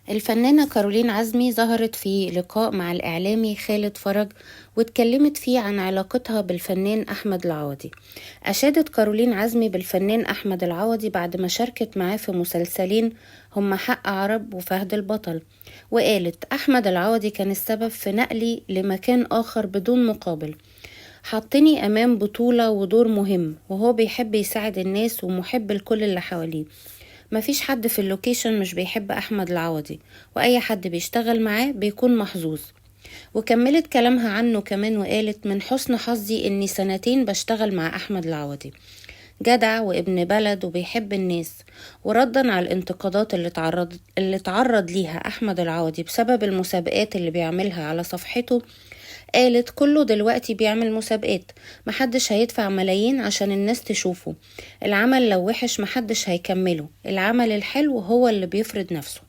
الفنانة كارولين عزمي ظهرت في لقاء مع الإعلامي خالد فرج، واتكلمت فيه عن علاقتها بالفنان أحمد العوضي. أشادت كارولين عزمي بالفنان أحمد العوضي بعد ما شاركت معاه في مسلسلين هما حق عرب وفهد البطل، وقالت أحمد العوضي كان السبب في نقلي لمكان آخر بدون مقابل، حطني أمام بطولة ودور مهم، وهو بيحب يساعد الناس ومحب لكل اللي حواليه. مفيش حد في اللوكيشن مش بيحب أحمد العوضي، وأي حد بيشتغل معاه بيكون محظوظ. وكملت كلامها عنه كمان وقالت من حسن حظي إني سنتين بشتغل مع أحمد العوضي، جدع وابن بلد وبيحب الناس. وردا على الانتقادات اللي تعرض ليها أحمد العوضي بسبب المسابقات اللي بيعملها على صفحته، قالت كله دلوقتي بيعمل مسابقات، محدش هيدفع ملايين عشان الناس تشوفه. العمل لو وحش محدش هيكمله، العمل الحلو هو اللي بيفرض نفسه.